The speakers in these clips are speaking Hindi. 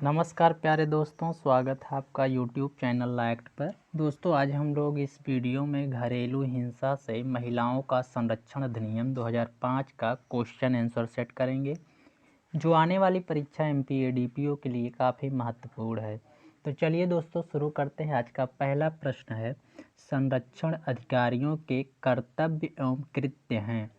नमस्कार प्यारे दोस्तों, स्वागत है आपका यूट्यूब चैनल लाइक्ट पर। दोस्तों, आज हम लोग इस वीडियो में घरेलू हिंसा से महिलाओं का संरक्षण अधिनियम 2005 का क्वेश्चन आंसर सेट करेंगे, जो आने वाली परीक्षा एमपी एडीपीओ के लिए काफ़ी महत्वपूर्ण है। तो चलिए दोस्तों, शुरू करते हैं। आज का पहला प्रश्न है, संरक्षण अधिकारियों के कर्तव्य एवं कृत्य हैं।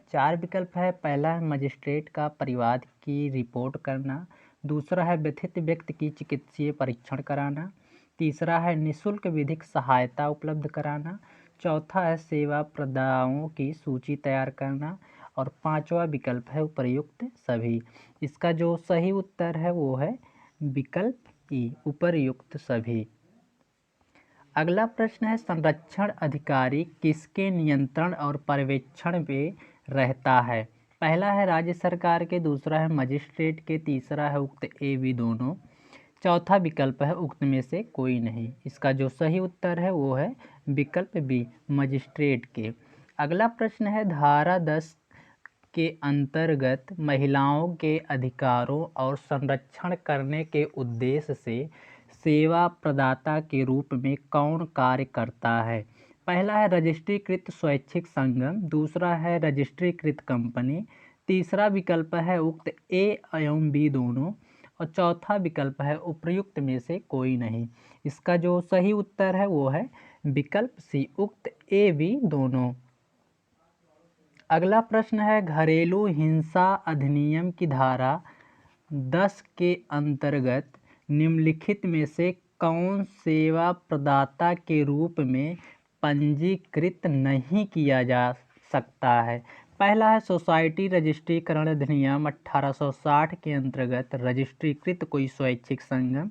4 विकल्प है। पहला है मजिस्ट्रेट का परिवाद की रिपोर्ट करना। दूसरा है व्यथित व्यक्ति की चिकित्सीय परीक्षण कराना। तीसरा है निःशुल्क विधिक सहायता उपलब्ध कराना। चौथा है सेवा प्रदाताओं की सूची तैयार करना। और पांचवा विकल्प है उपर्युक्त सभी। इसका जो सही उत्तर है वो है विकल्प ई, उपर्युक्त सभी। अगला प्रश्न है, संरक्षण अधिकारी किसके नियंत्रण और पर्यवेक्षण में रहता है। पहला है राज्य सरकार के, दूसरा है मजिस्ट्रेट के, तीसरा है उक्त ए बी दोनों, चौथा विकल्प है उक्त में से कोई नहीं। इसका जो सही उत्तर है वो है विकल्प बी, मजिस्ट्रेट के। अगला प्रश्न है, धारा 10 के अंतर्गत महिलाओं के अधिकारों और संरक्षण करने के उद्देश्य से सेवा प्रदाता के रूप में कौन कार्य करता है। पहला है रजिस्ट्रीकृत स्वैच्छिक संगम, दूसरा है रजिस्ट्रीकृत कंपनी, तीसरा विकल्प है उक्त ए एवं बी दोनों, और चौथा विकल्प है उपर्युक्त में से कोई नहीं। इसका जो सही उत्तर है वो है विकल्प सी, उक्त ए बी दोनों। अगला प्रश्न है, घरेलू हिंसा अधिनियम की धारा 10 के अंतर्गत निम्नलिखित में से कौन सेवा प्रदाता के रूप में पंजीकृत नहीं किया जा सकता है। पहला है सोसाइटी रजिस्ट्रीकरण अधिनियम 1860 के अंतर्गत रजिस्ट्रीकृत कोई स्वैच्छिक संगम।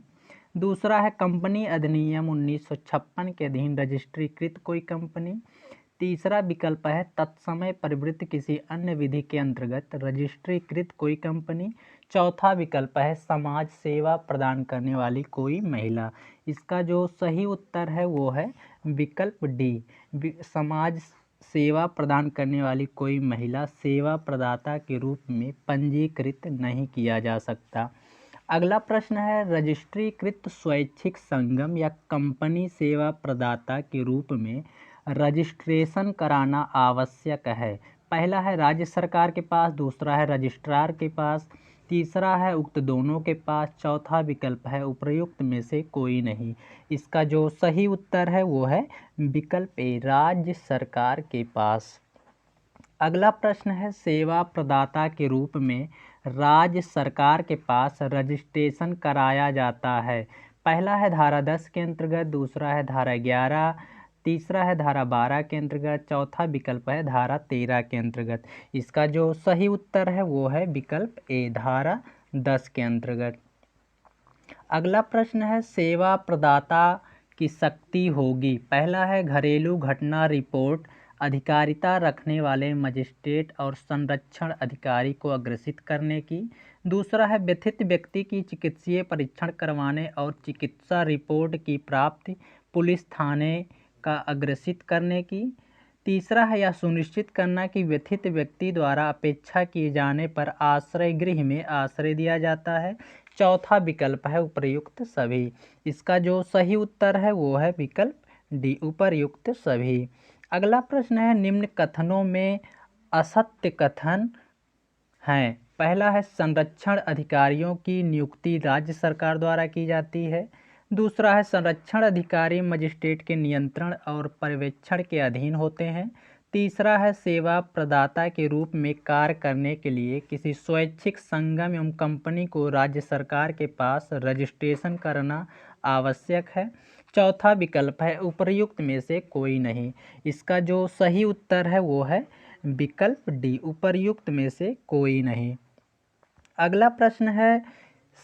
दूसरा है कंपनी अधिनियम 1956 के अधीन रजिस्ट्रीकृत कोई कंपनी। तीसरा विकल्प है तत्समय परिवृत्त किसी अन्य विधि के अंतर्गत रजिस्ट्रीकृत कोई कंपनी। चौथा विकल्प है समाज सेवा प्रदान करने वाली कोई महिला। इसका जो सही उत्तर है वो है विकल्प डी, समाज सेवा प्रदान करने वाली कोई महिला सेवा प्रदाता के रूप में पंजीकृत नहीं किया जा सकता। अगला प्रश्न है, रजिस्ट्रीकृत स्वैच्छिक संगम या कंपनी सेवा प्रदाता के रूप में रजिस्ट्रेशन कराना आवश्यक है। पहला है राज्य सरकार के पास, दूसरा है रजिस्ट्रार के पास, तीसरा है उक्त दोनों के पास, चौथा विकल्प है उपर्युक्त में से कोई नहीं। इसका जो सही उत्तर है वो है विकल्प ए, राज्य सरकार के पास। अगला प्रश्न है, सेवा प्रदाता के रूप में राज्य सरकार के पास रजिस्ट्रेशन कराया जाता है। पहला है धारा 10 के अंतर्गत, दूसरा है धारा 11, तीसरा है धारा 12 के अंतर्गत, चौथा विकल्प है धारा 13 के अंतर्गत। इसका जो सही उत्तर है वो है विकल्प ए, धारा 10 के अंतर्गत। अगला प्रश्न है, सेवा प्रदाता की शक्ति होगी। पहला है घरेलू घटना रिपोर्ट अधिकारिता रखने वाले मजिस्ट्रेट और संरक्षण अधिकारी को अग्रेसित करने की। दूसरा है व्यथित व्यक्ति की चिकित्सीय परीक्षण करवाने और चिकित्सा रिपोर्ट की प्राप्ति पुलिस थाने का अग्रेसित करने की। तीसरा है यह सुनिश्चित करना कि व्यथित व्यक्ति द्वारा अपेक्षा किए जाने पर आश्रय गृह में आश्रय दिया जाता है। चौथा विकल्प है उपर्युक्त सभी। इसका जो सही उत्तर है वो है विकल्प डी, उपर्युक्त सभी। अगला प्रश्न है, निम्न कथनों में असत्य कथन हैं। पहला है संरक्षण अधिकारियों की नियुक्ति राज्य सरकार द्वारा की जाती है। दूसरा है संरक्षण अधिकारी मजिस्ट्रेट के नियंत्रण और पर्यवेक्षण के अधीन होते हैं। तीसरा है सेवा प्रदाता के रूप में कार्य करने के लिए किसी स्वैच्छिक संगम एवं कंपनी को राज्य सरकार के पास रजिस्ट्रेशन करना आवश्यक है। चौथा विकल्प है उपर्युक्त में से कोई नहीं। इसका जो सही उत्तर है वो है विकल्प डी, उपर्युक्त में से कोई नहीं। अगला प्रश्न है,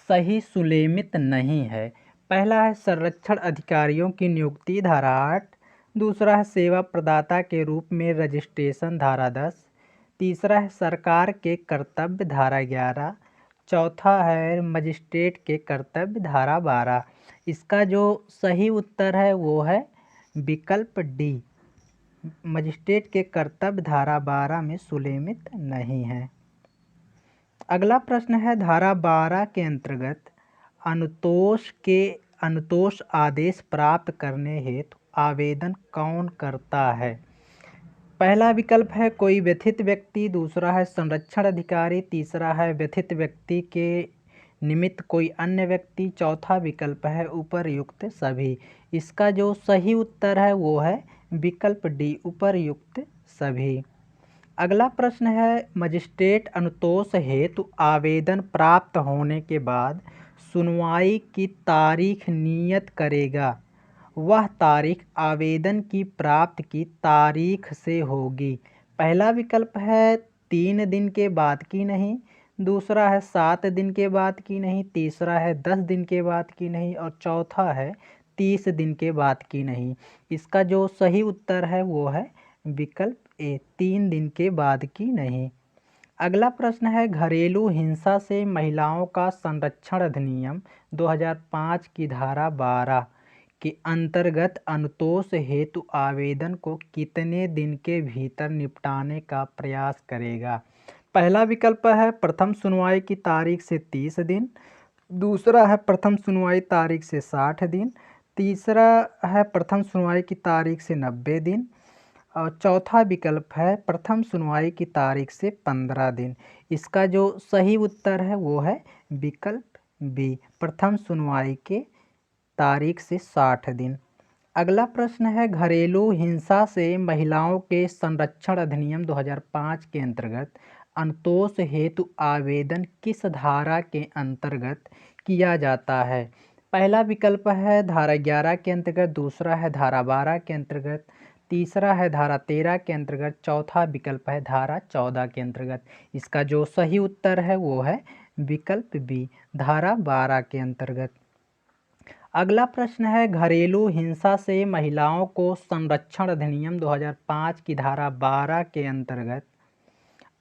सही सुलेमित नहीं है। पहला है संरक्षण अधिकारियों की नियुक्ति धारा 8, दूसरा है सेवा प्रदाता के रूप में रजिस्ट्रेशन धारा 10, तीसरा है सरकार के कर्तव्य धारा 11, चौथा है मजिस्ट्रेट के कर्तव्य धारा 12। इसका जो सही उत्तर है वो है विकल्प डी, मजिस्ट्रेट के कर्तव्य धारा 12 में सुलेमित नहीं है। अगला प्रश्न है, धारा 12 के अंतर्गत अनुतोष आदेश प्राप्त करने हेतु आवेदन कौन करता है? पहला विकल्प है कोई व्यथित व्यक्ति, दूसरा है संरक्षण अधिकारी, तीसरा है व्यथित व्यक्ति के निमित्त कोई अन्य व्यक्ति, चौथा विकल्प है उपर्युक्त सभी। इसका जो सही उत्तर है वो है विकल्प डी, उपर्युक्त सभी। अगला प्रश्न है मजिस्ट्रेट अनुतोष हेतु आवेदन प्राप्त होने के बाद सुनवाई की तारीख नियत करेगा, वह तारीख आवेदन की प्राप्ति की तारीख से होगी। पहला विकल्प है 3 दिन के बाद की नहीं, दूसरा है 7 दिन के बाद की नहीं, तीसरा है 10 दिन के बाद की नहीं और चौथा है 30 दिन के बाद की नहीं। इसका जो सही उत्तर है वो है विकल्प ए, 3 दिन के बाद की नहीं। अगला प्रश्न है घरेलू हिंसा से महिलाओं का संरक्षण अधिनियम 2005 की धारा 12 के अंतर्गत अनुतोष हेतु आवेदन को कितने दिन के भीतर निपटाने का प्रयास करेगा? पहला विकल्प है प्रथम सुनवाई की तारीख से 30 दिन, दूसरा है प्रथम सुनवाई तारीख से 60 दिन, तीसरा है प्रथम सुनवाई की तारीख से 90 दिन और चौथा विकल्प है प्रथम सुनवाई की तारीख से 15 दिन। इसका जो सही उत्तर है वो है विकल्प बी, प्रथम सुनवाई के तारीख से 60 दिन। अगला प्रश्न है घरेलू हिंसा से महिलाओं के संरक्षण अधिनियम 2005 के अंतर्गत अनुतोष हेतु आवेदन किस धारा के अंतर्गत किया जाता है? पहला विकल्प है धारा 11 के अंतर्गत, दूसरा है धारा 12 के अंतर्गत, तीसरा है धारा 13 के अंतर्गत, चौथा विकल्प है धारा 14 के अंतर्गत। इसका जो सही उत्तर है वो है विकल्प बी, धारा 12 के अंतर्गत। अगला प्रश्न है घरेलू हिंसा से महिलाओं को संरक्षण अधिनियम 2005 की धारा 12 के अंतर्गत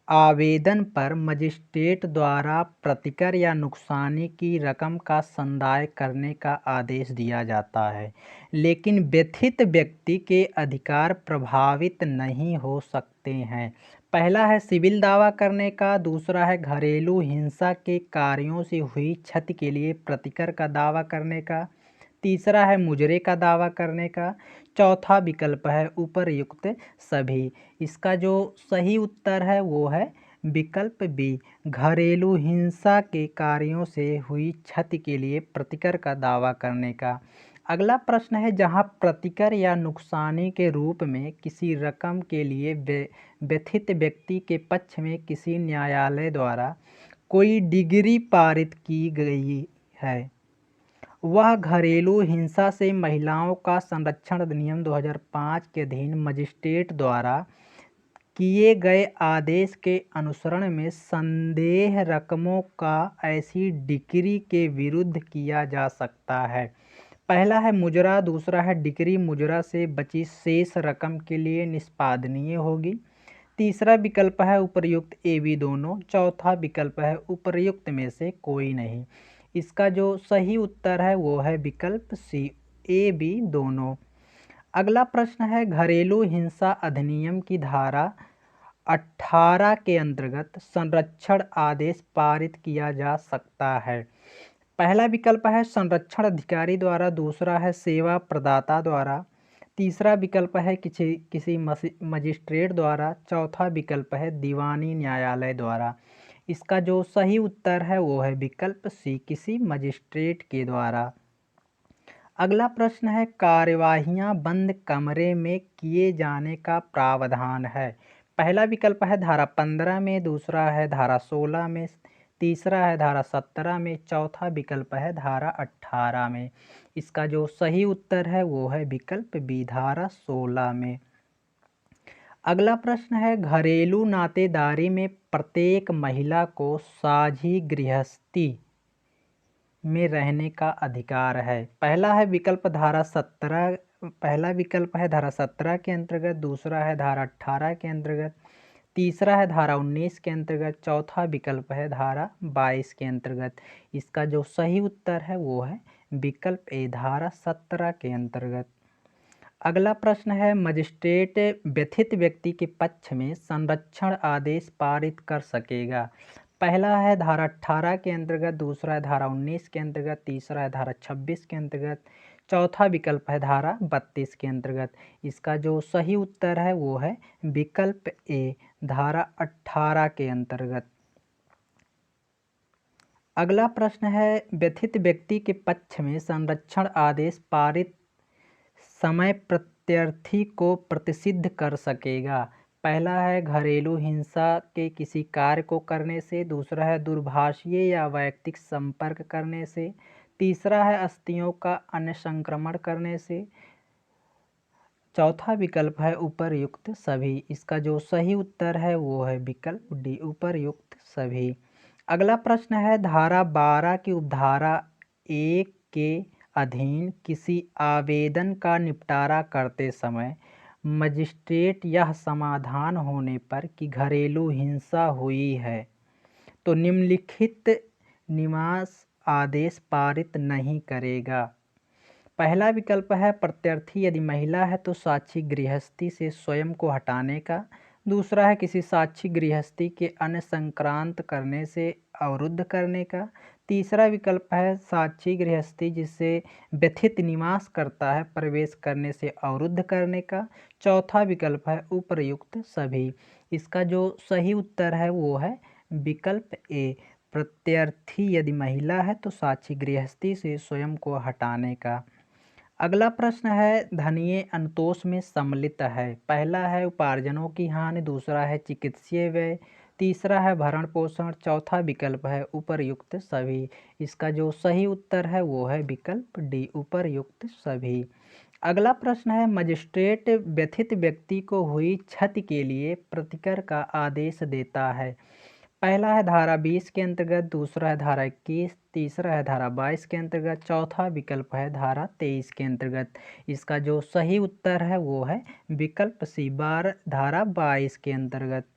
आवेदन पर मजिस्ट्रेट द्वारा प्रतिकर या नुकसानी की रकम का संदाय करने का आदेश दिया जाता है, लेकिन व्यथित व्यक्ति के अधिकार प्रभावित नहीं हो सकते हैं। पहला है सिविल दावा करने का, दूसरा है घरेलू हिंसा के कार्यों से हुई क्षति के लिए प्रतिकर का दावा करने का, तीसरा है मुजरे का दावा करने का, चौथा विकल्प है उपर्युक्त सभी। इसका जो सही उत्तर है वो है विकल्प बी, घरेलू हिंसा के कार्यों से हुई क्षति के लिए प्रतिकर का दावा करने का। अगला प्रश्न है जहां प्रतिकर या नुकसानी के रूप में किसी रकम के लिए व्यथित व्यक्ति के पक्ष में किसी न्यायालय द्वारा कोई डिग्री पारित की गई है, वह घरेलू हिंसा से महिलाओं का संरक्षण अधिनियम 2005 के अधीन मजिस्ट्रेट द्वारा किए गए आदेश के अनुसरण में संदेह रकमों का ऐसी डिक्री के विरुद्ध किया जा सकता है। पहला है मुजरा, दूसरा है डिक्री मुजरा से बची शेष रकम के लिए निष्पादनीय होगी, तीसरा विकल्प है उपर्युक्त ए बी दोनों, चौथा विकल्प है उपर्युक्त में से कोई नहीं। इसका जो सही उत्तर है वो है विकल्प सी, ए बी दोनों। अगला प्रश्न है घरेलू हिंसा अधिनियम की धारा 18 के अंतर्गत संरक्षण आदेश पारित किया जा सकता है। पहला विकल्प है संरक्षण अधिकारी द्वारा, दूसरा है सेवा प्रदाता द्वारा, तीसरा विकल्प है किसी मजिस्ट्रेट द्वारा, चौथा विकल्प है दीवानी न्यायालय द्वारा। इसका जो सही उत्तर है वो है विकल्प सी, किसी मजिस्ट्रेट के द्वारा। अगला प्रश्न है कार्यवाहियां बंद कमरे में किए जाने का प्रावधान है। पहला विकल्प है धारा 15 में, दूसरा है धारा 16 में, तीसरा है धारा 17 में, चौथा विकल्प है धारा 18 में। इसका जो सही उत्तर है वो है विकल्प बी, धारा 16 में। अगला प्रश्न है घरेलू नातेदारी में प्रत्येक महिला को साझी गृहस्थी में रहने का अधिकार है। पहला विकल्प है धारा 17 के अंतर्गत, दूसरा है धारा 18 के अंतर्गत, तीसरा है धारा 19 के अंतर्गत, चौथा विकल्प है धारा 22 के अंतर्गत। इसका जो सही उत्तर है वो है विकल्प ए, धारा 17 के अंतर्गत। अगला प्रश्न है मजिस्ट्रेट व्यथित व्यक्ति के पक्ष में संरक्षण आदेश पारित कर सकेगा। पहला है धारा 18 के अंतर्गत, दूसरा है धारा 19 के अंतर्गत, तीसरा है धारा 26 के अंतर्गत, चौथा विकल्प है धारा 32 के अंतर्गत। इसका जो सही उत्तर है वो है विकल्प ए, धारा 18 के अंतर्गत। अगला प्रश्न है व्यथित व्यक्ति के पक्ष में संरक्षण आदेश पारित समय प्रत्यर्थी को प्रतिसिद्ध कर सकेगा। पहला है घरेलू हिंसा के किसी कार्य को करने से, दूसरा है दूरभाषीय या वैयक्तिक संपर्क करने से, तीसरा है अस्थियों का अन्य संक्रमण करने से, चौथा विकल्प है उपर्युक्त सभी। इसका जो सही उत्तर है वो है विकल्प डी, उपर्युक्त सभी। अगला प्रश्न है धारा 12 की उपधारा 1 के अधीन किसी आवेदन का निपटारा करते समय मजिस्ट्रेट यह समाधान होने पर कि घरेलू हिंसा हुई है तो निम्नलिखित निवास आदेश पारित नहीं करेगा। पहला विकल्प है प्रत्यर्थी यदि महिला है तो साक्षी गृहस्थी से स्वयं को हटाने का, दूसरा है किसी साक्षी गृहस्थी के अन्य संक्रांत करने से अवरुद्ध करने का, तीसरा विकल्प है साक्षी गृहस्थी जिससे व्यथित निवास करता है प्रवेश करने से अवरुद्ध करने का, चौथा विकल्प है उपर्युक्त सभी। इसका जो सही उत्तर है वो है विकल्प ए, प्रत्यर्थी यदि महिला है तो साक्षी गृहस्थी से स्वयं को हटाने का। अगला प्रश्न है धनीय अनुतोष में सम्मिलित है। पहला है उपार्जनों की हानि, दूसरा है चिकित्सीय व्यय, तीसरा है भरण पोषण, चौथा विकल्प है उपर्युक्त सभी। इसका जो सही उत्तर है वो है विकल्प डी, उपर्युक्त सभी। अगला प्रश्न है मजिस्ट्रेट व्यथित व्यक्ति को हुई क्षति के लिए प्रतिकर का आदेश देता है। पहला है धारा 20 के अंतर्गत, दूसरा है धारा 21, तीसरा है धारा 22 के अंतर्गत, चौथा विकल्प है धारा 23 के अंतर्गत। इसका जो सही उत्तर है वो है विकल्प सी, धारा 22 के अंतर्गत।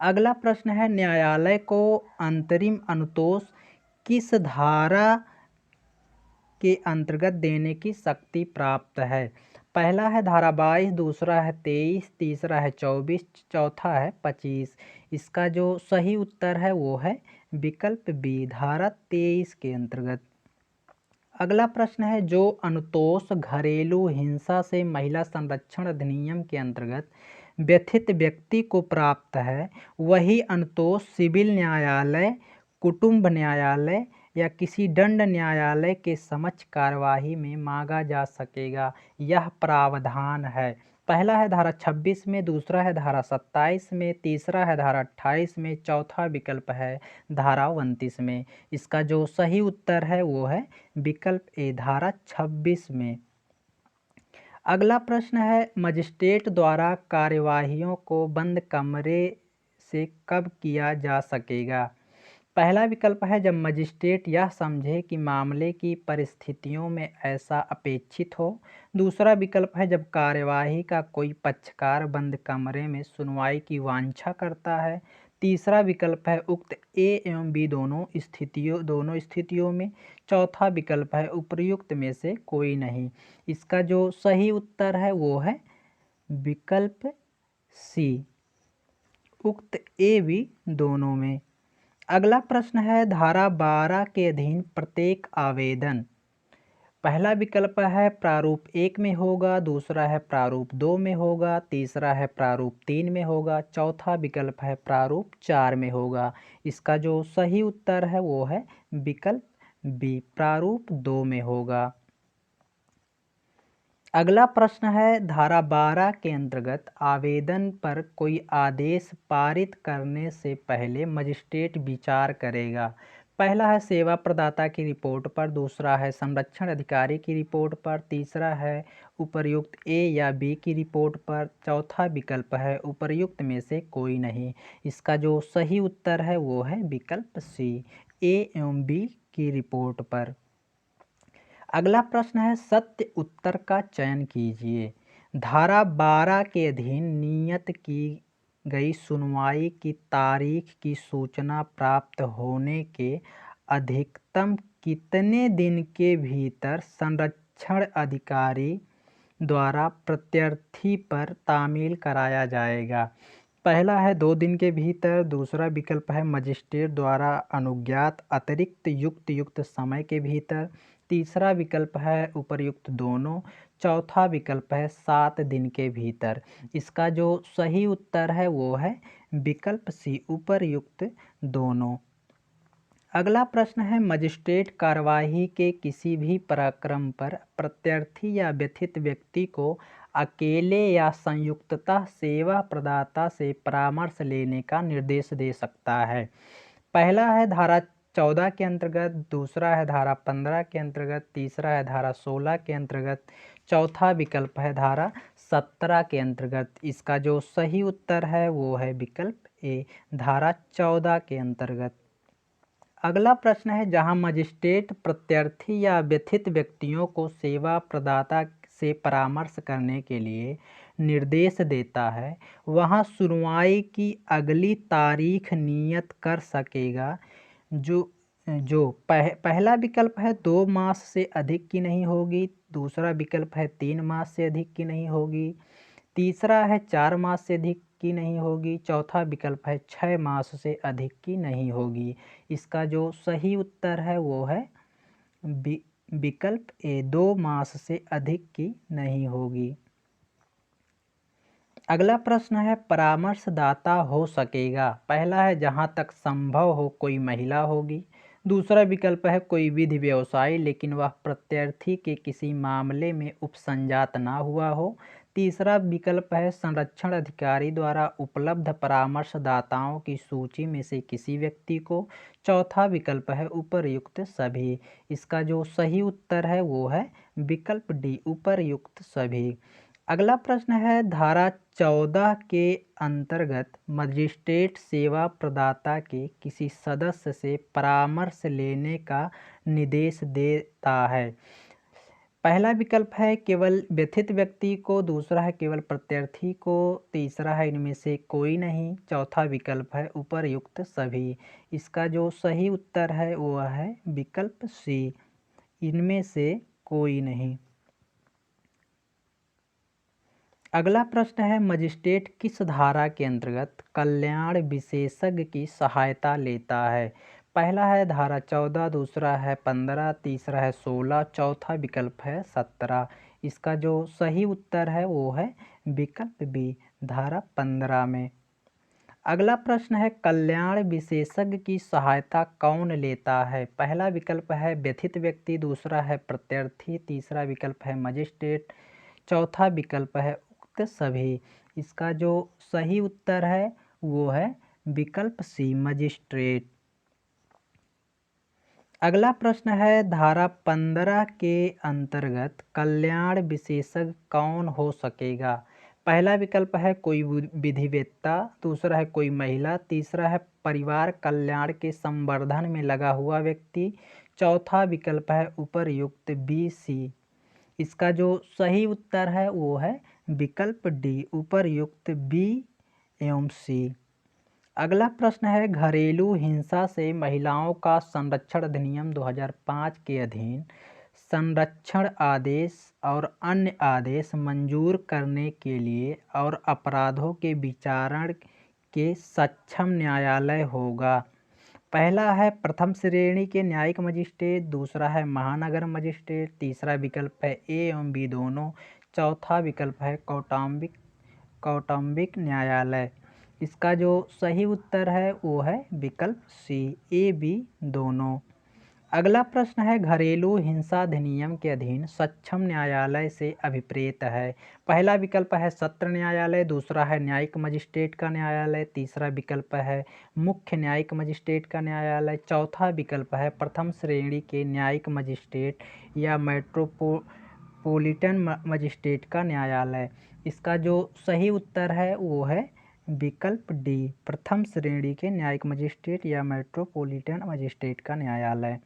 अगला प्रश्न है न्यायालय को अंतरिम अनुतोष किस धारा के अंतर्गत देने की शक्ति प्राप्त है। पहला है धारा 22, दूसरा है 23, तीसरा है 24, चौथा है 25। इसका जो सही उत्तर है वो है विकल्प बी, धारा 23 के अंतर्गत। अगला प्रश्न है जो अनुतोष घरेलू हिंसा से महिला संरक्षण अधिनियम के अंतर्गत व्यथित व्यक्ति को प्राप्त है वही अनुतोष सिविल न्यायालय, कुटुंब न्यायालय या किसी दंड न्यायालय के समक्ष कार्यवाही में मांगा जा सकेगा। यह प्रावधान है। पहला है धारा 26 में, दूसरा है धारा 27 में, तीसरा है धारा 28 में, चौथा विकल्प है धारा 29 में। इसका जो सही उत्तर है वो है विकल्प ए, धारा 26 में। अगला प्रश्न है मजिस्ट्रेट द्वारा कार्यवाहियों को बंद कमरे से कब किया जा सकेगा। पहला विकल्प है जब मजिस्ट्रेट यह समझे कि मामले की परिस्थितियों में ऐसा अपेक्षित हो, दूसरा विकल्प है जब कार्यवाही का कोई पक्षकार बंद कमरे में सुनवाई की वांछा करता है, तीसरा विकल्प है उक्त ए एवं बी दोनों स्थितियों में, चौथा विकल्प है उपर्युक्त में से कोई नहीं। इसका जो सही उत्तर है वो है विकल्प सी, उक्त ए बी दोनों में। अगला प्रश्न है धारा 12 के अधीन प्रत्येक आवेदन, पहला विकल्प है प्रारूप 1 में होगा, दूसरा है प्रारूप 2 में होगा, तीसरा है प्रारूप 3 में होगा, चौथा विकल्प है प्रारूप 4 में होगा। इसका जो सही उत्तर है वो है विकल्प बी, प्रारूप 2 में होगा। अगला प्रश्न है धारा 12 के अंतर्गत आवेदन पर कोई आदेश पारित करने से पहले मजिस्ट्रेट विचार करेगा। पहला है सेवा प्रदाता की रिपोर्ट पर, दूसरा है संरक्षण अधिकारी की रिपोर्ट पर, तीसरा है उपर्युक्त ए या बी की रिपोर्ट पर, चौथा विकल्प है उपर्युक्त में से कोई नहीं। इसका जो सही उत्तर है वो है विकल्प सी, ए एवं बी की रिपोर्ट पर। अगला प्रश्न है सत्य उत्तर का चयन कीजिए। धारा 12 के अधीन नियत की गई सुनवाई की तारीख की सूचना प्राप्त होने के अधिकतम कितने दिन के भीतर संरक्षण अधिकारी द्वारा प्रत्यर्थी पर तामील कराया जाएगा। पहला है 2 दिन के भीतर, दूसरा विकल्प है मजिस्ट्रेट द्वारा अनुज्ञात अतिरिक्त युक्त समय के भीतर, तीसरा विकल्प है उपर्युक्त दोनों, चौथा विकल्प है 7 दिन के भीतर। इसका जो सही उत्तर है वो है विकल्प सी, उपर्युक्त दोनों। अगला प्रश्न है मजिस्ट्रेट कार्यवाही के किसी भी प्रक्रम पर प्रत्यर्थी या व्यथित व्यक्ति को अकेले या संयुक्ततः सेवा प्रदाता से परामर्श लेने का निर्देश दे सकता है। पहला है धारा 14 के अंतर्गत, दूसरा है धारा 15 के अंतर्गत, तीसरा है धारा 16 के अंतर्गत, चौथा विकल्प है धारा 17 के अंतर्गत। इसका जो सही उत्तर है वो है विकल्प ए, धारा 14 के अंतर्गत। अगला प्रश्न है जहां मजिस्ट्रेट प्रत्यर्थी या व्यथित व्यक्तियों को सेवा प्रदाता से परामर्श करने के लिए निर्देश देता है, वहां सुनवाई की अगली तारीख नियत कर सकेगा। जो जो पहला विकल्प है 2 मास से अधिक की नहीं होगी, दूसरा विकल्प है 3 मास से अधिक की नहीं होगी, तीसरा है 4 मास से अधिक की नहीं होगी, चौथा विकल्प है 6 मास से अधिक की नहीं होगी। इसका जो सही उत्तर है वो है विकल्प ए, 2 मास से अधिक की नहीं होगी। अगला प्रश्न है परामर्शदाता हो सकेगा। पहला है जहां तक संभव हो कोई महिला होगी, दूसरा विकल्प है कोई विधि व्यवसायी लेकिन वह प्रत्यर्थी के किसी मामले में उपसंजात ना हुआ हो, तीसरा विकल्प है संरक्षण अधिकारी द्वारा उपलब्ध परामर्शदाताओं की सूची में से किसी व्यक्ति को, चौथा विकल्प है उपर्युक्त सभी। इसका जो सही उत्तर है वो है विकल्प डी, उपर्युक्त सभी। अगला प्रश्न है धारा 14 के अंतर्गत मजिस्ट्रेट सेवा प्रदाता के किसी सदस्य से परामर्श लेने का निर्देश देता है। पहला विकल्प है केवल व्यथित व्यक्ति को, दूसरा है केवल प्रत्यर्थी को, तीसरा है इनमें से कोई नहीं, चौथा विकल्प है उपर्युक्त सभी। इसका जो सही उत्तर है वह है विकल्प सी, इनमें से कोई नहीं। अगला प्रश्न है मजिस्ट्रेट किस धारा के अंतर्गत कल्याण विशेषज्ञ की सहायता लेता है। पहला है धारा 14, दूसरा है 15, तीसरा है 16, चौथा विकल्प है 17। इसका जो सही उत्तर है वो है विकल्प बी, धारा 15 में। अगला प्रश्न है कल्याण विशेषज्ञ की सहायता कौन लेता है। पहला विकल्प है व्यथित व्यक्ति, दूसरा है प्रत्यर्थी, तीसरा विकल्प है मजिस्ट्रेट, चौथा विकल्प है उक्त सभी। इसका जो सही उत्तर है वो है विकल्प सी, मजिस्ट्रेट। अगला प्रश्न है धारा 15 के अंतर्गत कल्याण विशेषज्ञ कौन हो सकेगा। पहला विकल्प है कोई विधिवेत्ता, दूसरा है कोई महिला, तीसरा है परिवार कल्याण के संवर्धन में लगा हुआ व्यक्ति, चौथा विकल्प है उपर्युक्त बी, सी। इसका जो सही उत्तर है वो है विकल्प डी, उपर्युक्त बी एवं सी। अगला प्रश्न है घरेलू हिंसा से महिलाओं का संरक्षण अधिनियम 2005 के अधीन संरक्षण आदेश और अन्य आदेश मंजूर करने के लिए और अपराधों के विचारण के सक्षम न्यायालय होगा। पहला है प्रथम श्रेणी के न्यायिक मजिस्ट्रेट, दूसरा है महानगर मजिस्ट्रेट, तीसरा विकल्प है ए एवं बी दोनों, चौथा विकल्प है कौटुंबिक न्यायालय। इसका जो सही उत्तर है वो है विकल्प सी, ए बी दोनों। अगला प्रश्न है घरेलू हिंसा अधिनियम के अधीन सक्षम न्यायालय से अभिप्रेत है। पहला विकल्प है सत्र न्यायालय, दूसरा है न्यायिक मजिस्ट्रेट का न्यायालय, तीसरा विकल्प है मुख्य न्यायिक मजिस्ट्रेट का न्यायालय, चौथा विकल्प है प्रथम श्रेणी के न्यायिक मजिस्ट्रेट या मेट्रोपोलिटन मजिस्ट्रेट का न्यायालय। इसका जो सही उत्तर है वो है विकल्प डी, प्रथम श्रेणी के न्यायिक मजिस्ट्रेट या मेट्रोपोलिटन मजिस्ट्रेट का न्यायालय।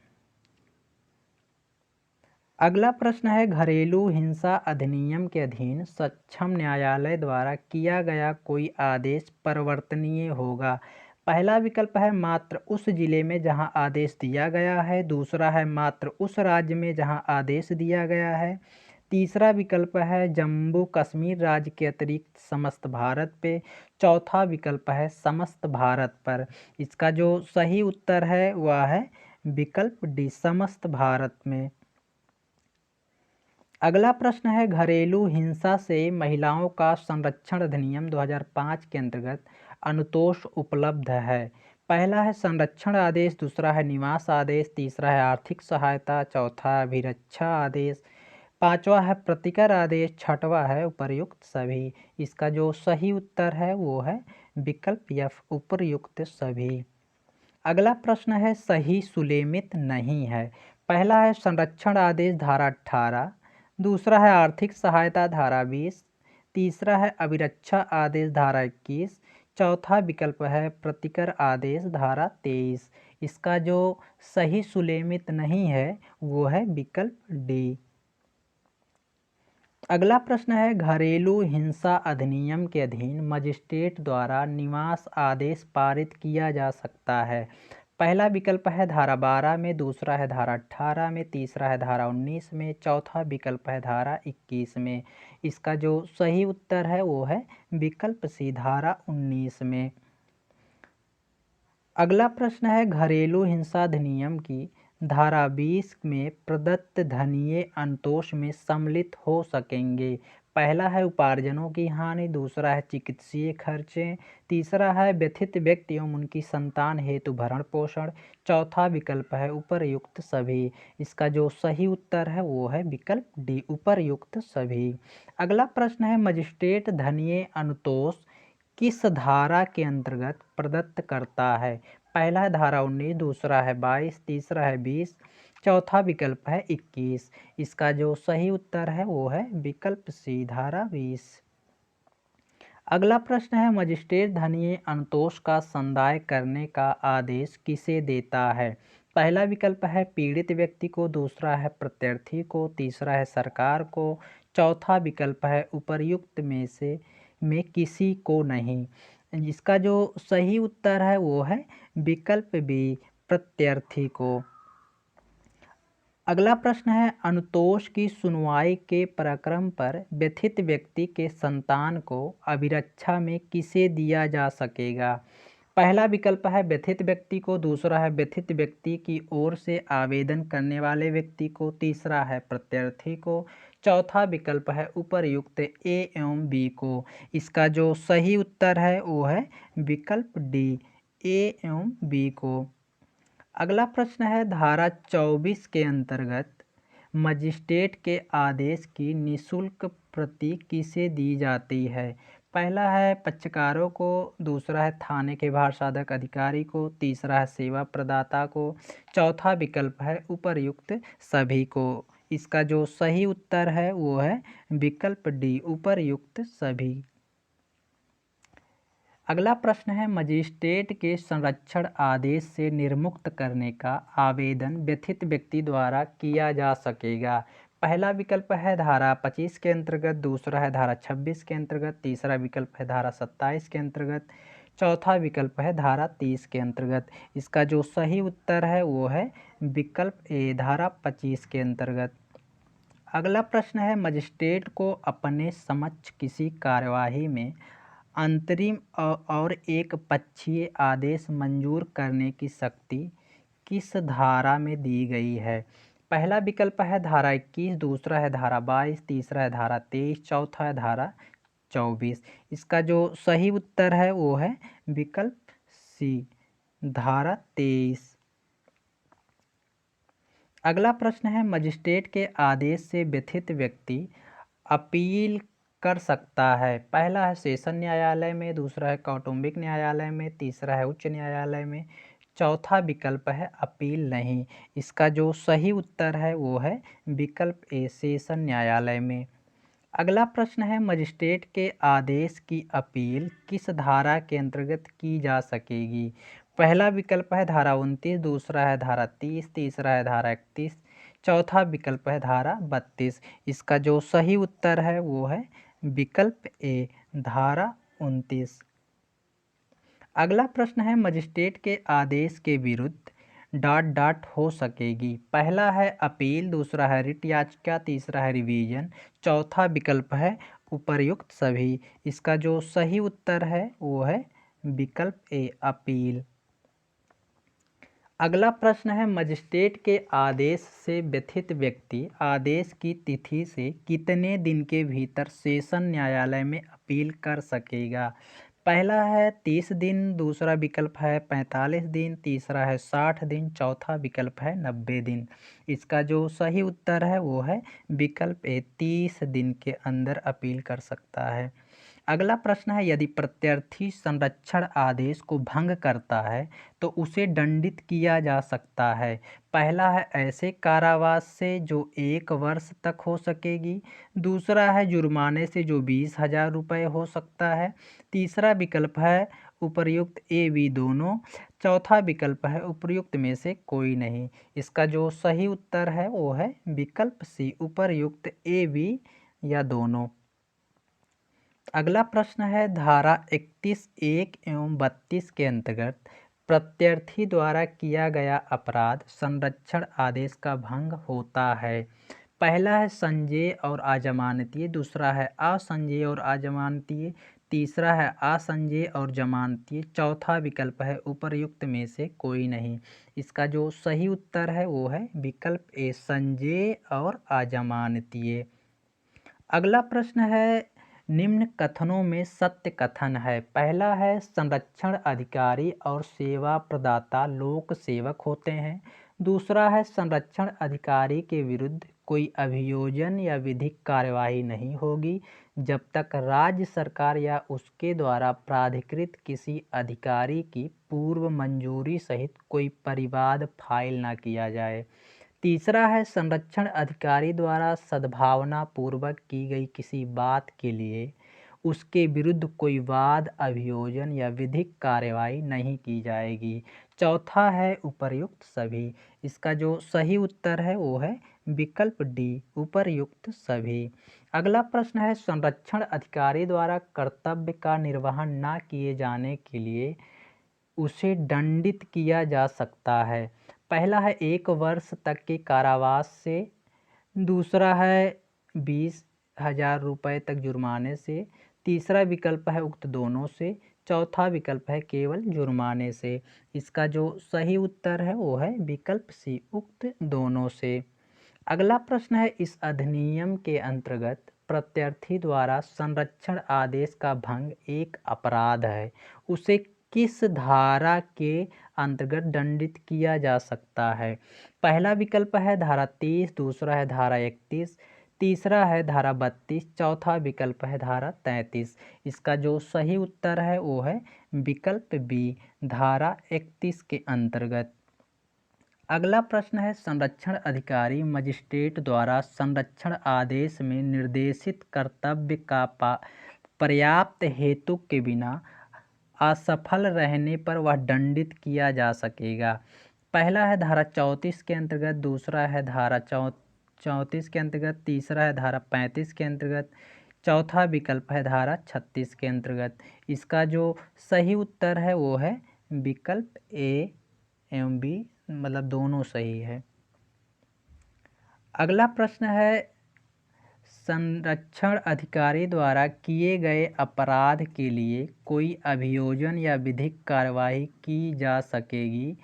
अगला प्रश्न है घरेलू हिंसा अधिनियम के अधीन सक्षम न्यायालय द्वारा किया गया कोई आदेश परिवर्तनीय होगा। पहला विकल्प है मात्र उस जिले में जहां आदेश दिया गया है, दूसरा है मात्र उस राज्य में जहां आदेश दिया गया है, तीसरा विकल्प है जम्मू कश्मीर राज्य के अतिरिक्त समस्त भारत पे। चौथा विकल्प है समस्त भारत पर। इसका जो सही उत्तर है वह है विकल्प डी, समस्त भारत में। अगला प्रश्न है घरेलू हिंसा से महिलाओं का संरक्षण अधिनियम 2005 के अंतर्गत अनुतोष उपलब्ध है। पहला है संरक्षण आदेश, दूसरा है निवास आदेश, तीसरा है आर्थिक सहायता, चौथा है अभिरक्षा आदेश, पांचवा है प्रतिकर आदेश, छठवां है उपर्युक्त सभी। इसका जो सही उत्तर है वो है विकल्प एफ, उपर्युक्त सभी। अगला प्रश्न है सही सुलेमित नहीं है। पहला है संरक्षण आदेश धारा 18, दूसरा है आर्थिक सहायता धारा 20, तीसरा है अभिरक्षा आदेश धारा 21, चौथा विकल्प है प्रतिकर आदेश धारा 23। इसका जो सही सुलेमित नहीं है वो है विकल्प डी। अगला प्रश्न है घरेलू हिंसा अधिनियम के अधीन मजिस्ट्रेट द्वारा निवास आदेश पारित किया जा सकता है। पहला विकल्प है धारा 12 में, दूसरा है धारा 18 में, तीसरा है धारा 19 में, चौथा विकल्प है धारा 21 में। इसका जो सही उत्तर है वो है विकल्प सी, धारा 19 में। अगला प्रश्न है घरेलू हिंसा अधिनियम की धारा 20 में प्रदत्त धनीय अनुतोष में सम्मिलित हो सकेंगे। पहला है उपार्जनों की हानि, दूसरा है चिकित्सीय खर्चे, तीसरा है व्यथित व्यक्ति एवं उनकी संतान हेतु भरण पोषण, चौथा विकल्प है उपर्युक्त सभी। इसका जो सही उत्तर है वो है विकल्प डी, उपर्युक्त सभी। अगला प्रश्न है मजिस्ट्रेट धनीय अनुतोष किस धारा के अंतर्गत प्रदत्त करता है। पहला है धारा 19, दूसरा है 22, तीसरा है 20, चौथा विकल्प है 21। इसका जो सही उत्तर है वो है विकल्प सी, धारा 20। अगला प्रश्न है मजिस्ट्रेट धनीय अनुतोष का संदाय करने का आदेश किसे देता है। पहला विकल्प है पीड़ित व्यक्ति को, दूसरा है प्रत्यर्थी को, तीसरा है सरकार को, चौथा विकल्प है उपर्युक्त में किसी को नहीं। इसका जो सही उत्तर है वो है विकल्प बी, प्रत्यर्थी को। अगला प्रश्न है अनुतोष की सुनवाई के प्रक्रम पर व्यथित व्यक्ति के संतान को अभिरक्षा में किसे दिया जा सकेगा। पहला विकल्प है व्यथित व्यक्ति को, दूसरा है व्यथित व्यक्ति की ओर से आवेदन करने वाले व्यक्ति को, तीसरा है प्रत्यर्थी को, चौथा विकल्प है उपर्युक्त ए एवं बी को। इसका जो सही उत्तर है वो है विकल्प डी, ए एवं बी को। अगला प्रश्न है धारा 24 के अंतर्गत मजिस्ट्रेट के आदेश की निःशुल्क प्रति किसे दी जाती है। पहला है पक्षकारों को, दूसरा है थाने के भार साधक अधिकारी को, तीसरा है सेवा प्रदाता को, चौथा विकल्प है उपर्युक्त सभी को। इसका जो सही उत्तर है वो है विकल्प डी, उपर्युक्त सभी। अगला प्रश्न है मजिस्ट्रेट के संरक्षण आदेश से निर्मुक्त करने का आवेदन व्यथित व्यक्ति द्वारा किया जा सकेगा। पहला विकल्प है धारा 25 के अंतर्गत, दूसरा है धारा 26 के अंतर्गत, तीसरा विकल्प है धारा 27 के अंतर्गत, चौथा विकल्प है धारा 30 के अंतर्गत। इसका जो सही उत्तर है वो है विकल्प ए, धारा 25 के अंतर्गत। अगला प्रश्न है मजिस्ट्रेट को अपने समक्ष किसी कार्यवाही में अंतरिम और एक पक्षीय आदेश मंजूर करने की शक्ति किस धारा में दी गई है। पहला विकल्प है धारा 21, दूसरा है धारा 22, तीसरा है धारा 23, चौथा है धारा 24। इसका जो सही उत्तर है वो है विकल्प सी, धारा 23। अगला प्रश्न है मजिस्ट्रेट के आदेश से व्यथित व्यक्ति अपील कर सकता है। पहला है सेशन न्यायालय में, दूसरा है कौटुंबिक न्यायालय में, तीसरा है उच्च न्यायालय में, चौथा विकल्प है अपील नहीं। इसका जो सही उत्तर है वो है विकल्प ए, सेशन न्यायालय में। अगला प्रश्न है मजिस्ट्रेट के आदेश की अपील किस धारा के अंतर्गत की जा सकेगी। पहला विकल्प है धारा 29, दूसरा है धारा 30, तीसरा है धारा 31, चौथा विकल्प है धारा 32। इसका जो सही उत्तर है वो है विकल्प ए, धारा 29। अगला प्रश्न है मजिस्ट्रेट के आदेश के विरुद्ध डॉट डॉट हो सकेगी। पहला है अपील, दूसरा है रिट याचिका, तीसरा है रिवीजन, चौथा विकल्प है उपर्युक्त सभी। इसका जो सही उत्तर है वो है विकल्प ए अपील। अगला प्रश्न है मजिस्ट्रेट के आदेश से व्यथित व्यक्ति आदेश की तिथि से कितने दिन के भीतर सेशन न्यायालय में अपील कर सकेगा। पहला है 30 दिन, दूसरा विकल्प है 45 दिन, तीसरा है 60 दिन, चौथा विकल्प है 90 दिन। इसका जो सही उत्तर है वो है विकल्प ए 30 दिन के अंदर अपील कर सकता है। अगला प्रश्न है यदि प्रत्यार्थी संरक्षण आदेश को भंग करता है तो उसे दंडित किया जा सकता है। पहला है ऐसे कारावास से जो 1 वर्ष तक हो सकेगी, दूसरा है जुर्माने से जो 20,000 रुपये हो सकता है, तीसरा विकल्प है उपर्युक्त ए बी दोनों, चौथा विकल्प है उपर्युक्त में से कोई नहीं। इसका जो सही उत्तर है वो है विकल्प सी उपर्युक्त ए बी या दोनों। अगला प्रश्न है धारा 31(1) एवं 32 के अंतर्गत प्रत्यार्थी द्वारा किया गया अपराध संरक्षण आदेश का भंग होता है। पहला है संज्ञेय और अजमानतीय, दूसरा है असंज्ञेय और अजमानतीय, तीसरा है असंज्ञेय और जमानतीय, चौथा विकल्प है उपर्युक्त में से कोई नहीं। इसका जो सही उत्तर है वो है विकल्प ए संज्ञेय और अजमानतीय। अगला प्रश्न है निम्न कथनों में सत्य कथन है। पहला है संरक्षण अधिकारी और सेवा प्रदाता लोक सेवक होते हैं, दूसरा है संरक्षण अधिकारी के विरुद्ध कोई अभियोजन या विधिक कार्यवाही नहीं होगी जब तक राज्य सरकार या उसके द्वारा प्राधिकृत किसी अधिकारी की पूर्व मंजूरी सहित कोई परिवाद फाइल न किया जाए। तीसरा है संरक्षण अधिकारी द्वारा सद्भावना पूर्वक की गई किसी बात के लिए उसके विरुद्ध कोई वाद अभियोजन या विधिक कार्यवाही नहीं की जाएगी। चौथा है उपर्युक्त सभी। इसका जो सही उत्तर है वो है विकल्प डी उपर्युक्त सभी। अगला प्रश्न है संरक्षण अधिकारी द्वारा कर्तव्य का निर्वहन न किए जाने के लिए उसे दंडित किया जा सकता है। पहला है 1 वर्ष तक के कारावास से, दूसरा है 20,000 रुपये तक जुर्माने से, तीसरा विकल्प है उक्त दोनों से, चौथा विकल्प है केवल जुर्माने से। इसका जो सही उत्तर है वो है विकल्प सी उक्त दोनों से। अगला प्रश्न है इस अधिनियम के अंतर्गत प्रत्यार्थी द्वारा संरक्षण आदेश का भंग एक अपराध है, उसे किस धारा के अंतर्गत दंडित किया जा सकता है। पहला विकल्प है धारा 30, दूसरा है धारा 31, तीसरा है धारा 32, चौथा विकल्प है धारा 33। इसका जो सही उत्तर है वो है विकल्प बी धारा 31 के अंतर्गत। अगला प्रश्न है संरक्षण अधिकारी मजिस्ट्रेट द्वारा संरक्षण आदेश में निर्देशित कर्तव्य का पर्याप्त हेतु के बिना असफल रहने पर वह दंडित किया जा सकेगा। पहला है धारा 34 के अंतर्गत, दूसरा है धारा 34 के अंतर्गत, तीसरा है धारा 35 के अंतर्गत, चौथा विकल्प है धारा 36 के अंतर्गत। इसका जो सही उत्तर है वो है विकल्प ए एवं बी, मतलब दोनों सही है। अगला प्रश्न है संरक्षण अधिकारी द्वारा किए गए अपराध के लिए कोई अभियोजन या विधिक कार्यवाही की जा सकेगी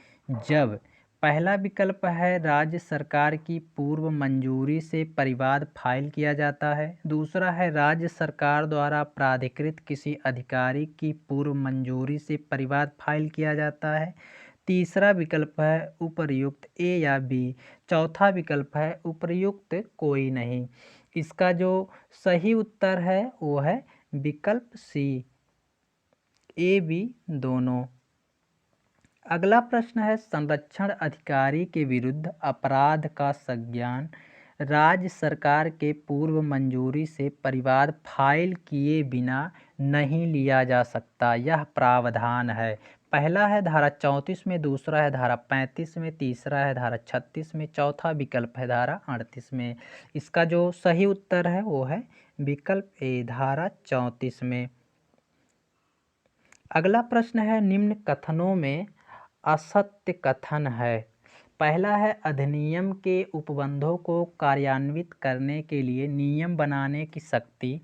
जब पहला विकल्प है राज्य सरकार की पूर्व मंजूरी से परिवाद फाइल किया जाता है, दूसरा है राज्य सरकार द्वारा प्राधिकृत किसी अधिकारी की पूर्व मंजूरी से परिवाद फाइल किया जाता है, तीसरा विकल्प है उपर्युक्त ए या बी, चौथा विकल्प है उपर्युक्त कोई नहीं। इसका जो सही उत्तर है वो है विकल्प सी ए बी दोनों। अगला प्रश्न है संरक्षण अधिकारी के विरुद्ध अपराध का संज्ञान राज्य सरकार के पूर्व मंजूरी से परिवाद फाइल किए बिना नहीं लिया जा सकता, यह प्रावधान है। पहला है धारा 34 में, दूसरा है धारा 35 में, तीसरा है धारा 36 में, चौथा विकल्प है धारा 38 में। इसका जो सही उत्तर है वो है विकल्प ए धारा 34 में। अगला प्रश्न है निम्न कथनों में असत्य कथन है। पहला है अधिनियम के उपबंधों को कार्यान्वित करने के लिए नियम बनाने की शक्ति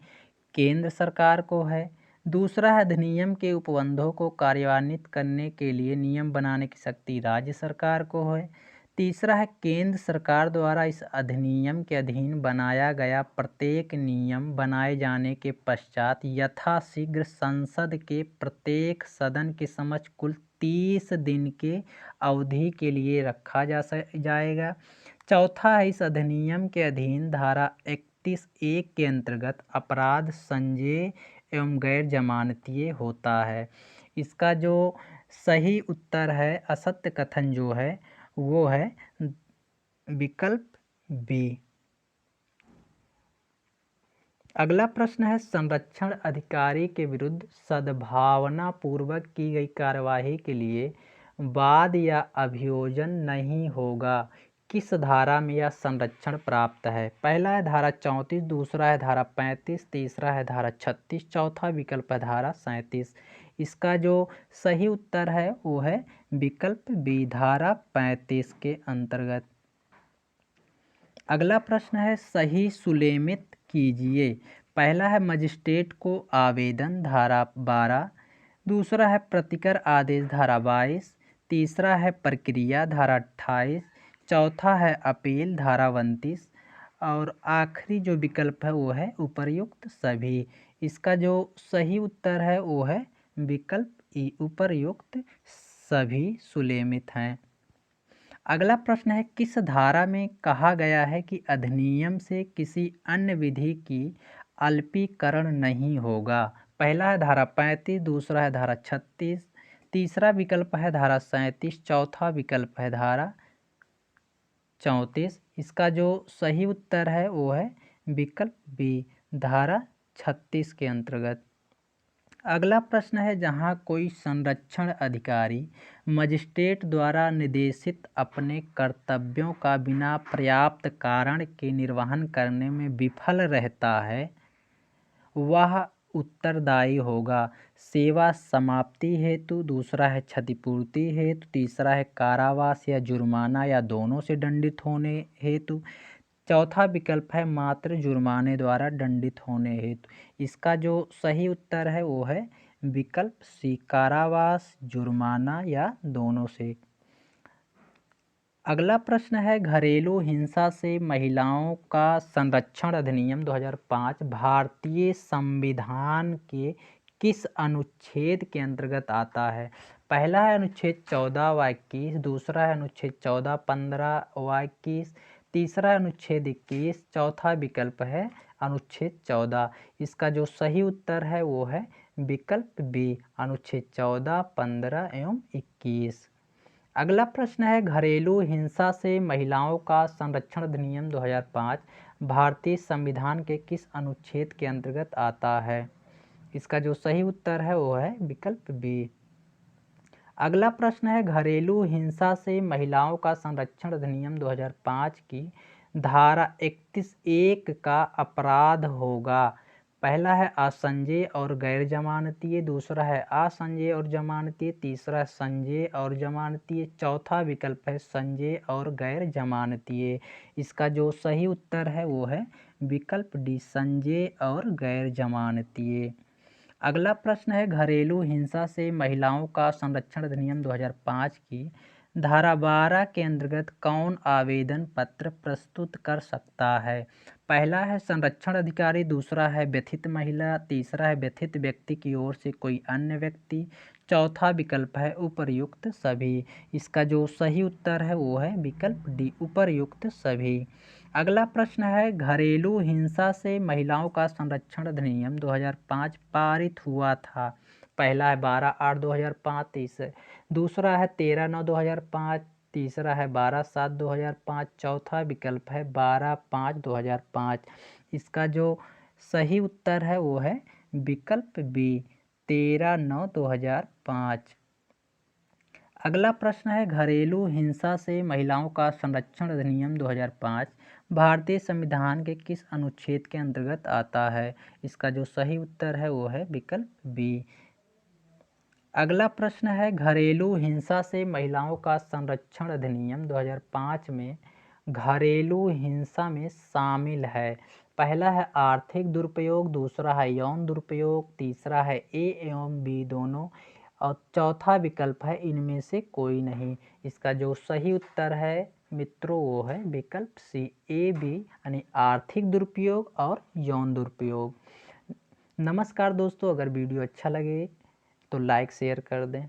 केंद्र सरकार को है। दूसरा है अधिनियम के उपबंधों को कार्यान्वित करने के लिए नियम बनाने की शक्ति राज्य सरकार को है। तीसरा है केंद्र सरकार द्वारा इस अधिनियम के अधीन बनाया गया प्रत्येक नियम बनाए जाने के पश्चात यथाशीघ्र संसद के प्रत्येक सदन के समक्ष कुल 30 दिन के अवधि के लिए रखा जाएगा। चौथा है इस अधिनियम के अधीन धारा 31(1) के अंतर्गत अपराध संज्ञेय एवं गैर जमानतीय होता है। इसका जो सही उत्तर है असत्य कथन जो है वो है विकल्प बी। अगला प्रश्न है संरक्षण अधिकारी के विरुद्ध सद्भावना पूर्वक की गई कार्यवाही के लिए वाद या अभियोजन नहीं होगा। किस धारा में यह संरक्षण प्राप्त है? पहला है धारा 34, दूसरा है धारा 35, तीसरा है धारा 36, चौथा विकल्प है धारा 37। इसका जो सही उत्तर है वो है विकल्प बी धारा 35 के अंतर्गत। अगला प्रश्न है सही सुलेमित कीजिए। पहला है मजिस्ट्रेट को आवेदन धारा 12, दूसरा है प्रतिकर आदेश धारा 22, तीसरा है प्रक्रिया धारा 28, चौथा है अपील धारा 29 और आखिरी जो विकल्प है वो है उपर्युक्त सभी। इसका जो सही उत्तर है वो है विकल्प ई उपर्युक्त सभी सुलेमित हैं। अगला प्रश्न है किस धारा में कहा गया है कि अधिनियम से किसी अन्य विधि की अल्पीकरण नहीं होगा? पहला है धारा 35, दूसरा है धारा 36, तीसरा विकल्प है धारा 37, चौथा विकल्प है धारा 34। इसका जो सही उत्तर है वो है विकल्प बी धारा 36 के अंतर्गत। अगला प्रश्न है जहां कोई संरक्षण अधिकारी मजिस्ट्रेट द्वारा निर्देशित अपने कर्तव्यों का बिना पर्याप्त कारण के निर्वहन करने में विफल रहता है वह उत्तरदायी होगा। सेवा समाप्ति हेतु, दूसरा है क्षतिपूर्ति हेतु, तीसरा है कारावास या जुर्माना या दोनों से दंडित होने हेतु, चौथा विकल्प है मात्र जुर्माने द्वारा दंडित होने हेतु। इसका जो सही उत्तर है वो है विकल्प सी कारावास, जुर्माना या दोनों से। अगला प्रश्न है घरेलू हिंसा से महिलाओं का संरक्षण अधिनियम 2005 भारतीय संविधान के किस अनुच्छेद के अंतर्गत आता है? पहला है अनुच्छेद 14 व 21, दूसरा है अनुच्छेद 14, 15 व 21, तीसरा अनुच्छेद 21, चौथा विकल्प है अनुच्छेद 14। इसका जो सही उत्तर है वो है विकल्प बी अनुच्छेद 14, 15 एवं 21। अगला प्रश्न है घरेलू हिंसा से महिलाओं का संरक्षण अधिनियम 2005 भारतीय संविधान के किस अनुच्छेद के अंतर्गत आता है? इसका जो सही उत्तर है वो है विकल्प बी। अगला प्रश्न है घरेलू हिंसा से महिलाओं का संरक्षण अधिनियम 2005 की धारा 31(1) का अपराध होगा। पहला है असंज्ञेय और गैर जमानतीय, दूसरा है असंज्ञेय और जमानतीय, तीसरा है संज्ञेय और जमानतीय, चौथा विकल्प है संज्ञेय और गैर जमानतीय। इसका जो सही उत्तर है वो है विकल्प डी संज्ञेय और गैर जमानतीय। अगला प्रश्न है घरेलू हिंसा से महिलाओं का संरक्षण अधिनियम 2005 की धारा 12 के अंतर्गत कौन आवेदन पत्र प्रस्तुत कर सकता है? पहला है संरक्षण अधिकारी, दूसरा है व्यथित महिला, तीसरा है व्यथित व्यक्ति की ओर से कोई अन्य व्यक्ति, चौथा विकल्प है उपर्युक्त सभी। इसका जो सही उत्तर है वो है विकल्प डी उपर्युक्त सभी। अगला प्रश्न है घरेलू हिंसा से महिलाओं का संरक्षण अधिनियम 2005 पारित हुआ था। पहला है 12/8/2005, दूसरा है 13/9/2005, तीसरा है 12/7/2005, चौथा विकल्प है 12/5/2005। इसका जो सही उत्तर है वो है विकल्प बी 13/9/2005। अगला प्रश्न है घरेलू हिंसा से महिलाओं का संरक्षण अधिनियम 2005 भारतीय संविधान के किस अनुच्छेद के अंतर्गत आता है? इसका जो सही उत्तर है वो है विकल्प बी। अगला प्रश्न है, घरेलू हिंसा से महिलाओं का संरक्षण अधिनियम 2005 में घरेलू हिंसा में शामिल है। पहला है आर्थिक दुरुपयोग, दूसरा है यौन दुरुपयोग, तीसरा है ए एवं बी दोनों, और चौथा विकल्प है इनमें से कोई नहीं। इसका जो सही उत्तर है मित्रों वो है विकल्प सी, ए बी, यानी आर्थिक दुरुपयोग और यौन दुरुपयोग। नमस्कार दोस्तों, अगर वीडियो अच्छा लगे तो लाइक शेयर कर दें।